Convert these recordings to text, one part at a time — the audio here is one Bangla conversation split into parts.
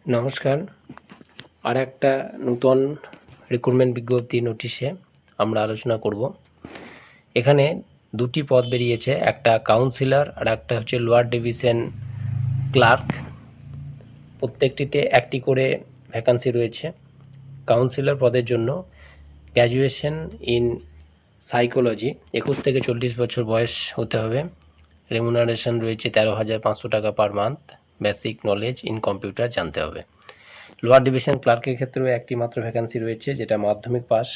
নমস্কার। আর একটা নতুন রিক্রুটমেন্ট বিজ্ঞপ্তি নোটিশে আমরা আলোচনা করব। এখানে দুটি পদ বেরিয়েছে, একটা কাউন্সিলর আর একটা হচ্ছে লোয়ার ডিভিশন ক্লার্ক। প্রত্যেকটিতে একটি করে ভ্যাকান্সি রয়েছে। কাউন্সিলর পদের জন্য গ্র্যাজুয়েশন ইন সাইকোলজি 21 থেকে 40 বছর বয়স হতে হবে। রেমুনারেশন রয়েছে 13,500 টাকা per month. Basic knowledge in computer জানতে হবে। লোয়ার ডিভিশন ক্লার্কের ক্ষেত্রেও একটি মাত্র ভ্যাকান্সি রয়েছে, যেটা মাধ্যমিক পাস,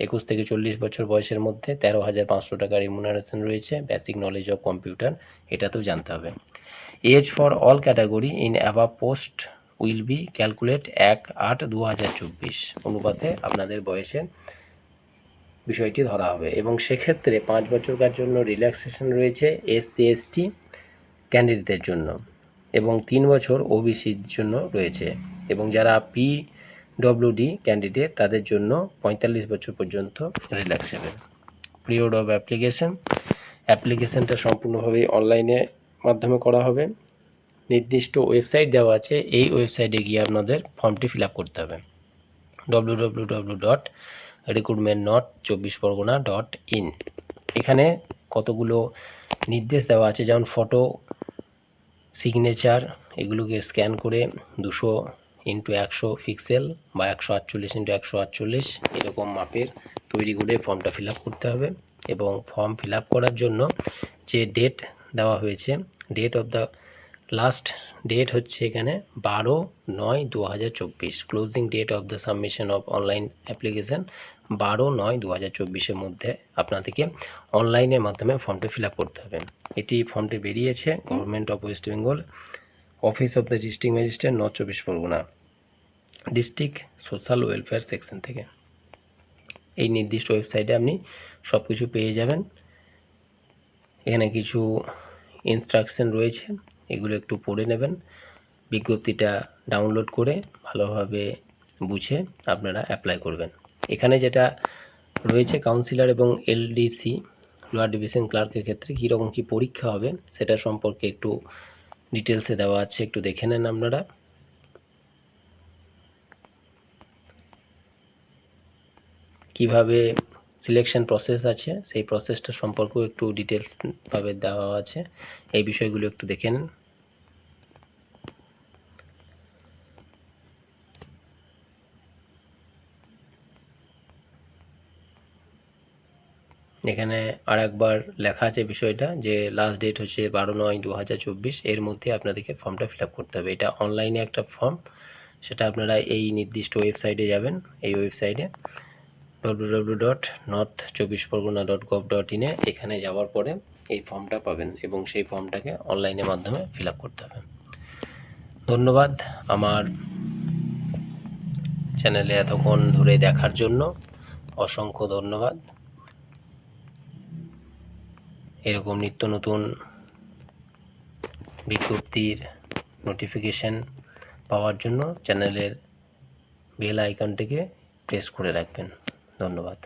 21 থেকে 40 বছর বয়সের মধ্যে, 13,500 টাকা রেমুনারেশন রয়েছে। বেসিক নলেজ অফ কম্পিউটার এটাতেও জানতে হবে। Age for all category in above post will be calculate 1/8/2024 অনুপাতে আপনাদের বয়সের বিষয়টি ধরা হবে, এবং সেক্ষেত্রে 5 বছরকার জন্য রিল্যাক্সেশন রয়েছে SC/ST ক্যান্ডিডেটদের জন্য, এবং 3 বছর ওবিসির জন্য রয়েছে, এবং যারা PWD ক্যান্ডিডেট তাদের জন্য 45 বছর পর্যন্ত রিল্যাক্সেবল। পিরিয়ড অফ অ্যাপ্লিকেশনটা সম্পূর্ণভাবে অনলাইনের মাধ্যমে করা হবে। নির্দিষ্ট ওয়েবসাইট দেওয়া আছে, এই ওয়েবসাইটে গিয়ে আপনাদের ফর্মটি ফিল আপ করতে হবে। www.recruitment.24pargona.in। এখানে কতগুলো নির্দেশ দেওয়া আছে, যেমন ফটো, সিগনেচার, এগুলোকে স্ক্যান করে 200x100 পিক্সেল বা 148x148 এরকম মাপের তৈরি করে ফর্মটা ফিল আপ করতে হবে। এবং ফর্ম ফিল আপ করার জন্য যে ডেট দেওয়া হয়েছে, date of the last date হচ্ছে এখানে 12/9/2024। Closing date of the submission of online application 12/9/2024 মধ্যে আপনাদেরকে অনলাইনের মাধ্যমে ফর্মটি ফিল আপ করতে হবে। এটি ফর্মটি বেরিয়েছে government of West Bengal, office of the district magistrate, north 24 Pargana, district social welfare section থেকে। এই নির্দিষ্ট ওয়েবসাইটে আপনি সব কিছু পেয়ে যাবেন। এখানে কিছু ইনস্ট্রাকশন রয়েছে, এগুলো একটু পড়ে নেবেন। বিজ্ঞপ্তিটা ডাউনলোড করে ভালোভাবে বুঝে আপনারা অ্যাপ্লাই করবেন। এখানে যেটা রয়েছে কাউন্সিলর এবং LDC লোয়ার ডিভিশন ক্লার্কের ক্ষেত্রে কীরকম কী পরীক্ষা হবে সেটা সম্পর্কে একটু ডিটেলসে দেওয়া আছে, একটু দেখে নেন আপনারা। কিভাবে সিলেকশন প্রসেস আছে সেই প্রসেসটা সম্পর্কেও একটু ডিটেলসভাবে দেওয়া আছে, এই বিষয়গুলো একটু দেখে নেন। এখানে আর একবার লেখা আছে বিষয়টা, যে লাস্ট ডেট হচ্ছে 12/9/2024, এর মধ্যে আপনাদেরকে ফর্মটা ফিল আপ করতে হবে। এটা অনলাইনে একটা ফর্ম, সেটা আপনারা এই নির্দিষ্ট ওয়েবসাইটে যাবেন। এই ওয়েবসাইটে www.north24pargona.gov.in এখানে যাওয়ার পরে এই ফর্মটা পাবেন, এবং সেই ফর্মটাকে অনলাইনের মাধ্যমে ফিল আপ করতে হবে। ধন্যবাদ আমার চ্যানেলে এতক্ষণ ধরে দেখার জন্য, অসংখ্য ধন্যবাদ। এরকম নিত্য নতুন বিজ্ঞপ্তির নোটিফিকেশান পাওয়ার জন্য চ্যানেলের বেল আইকনটিকে প্রেস করে রাখবেন। ধন্যবাদ।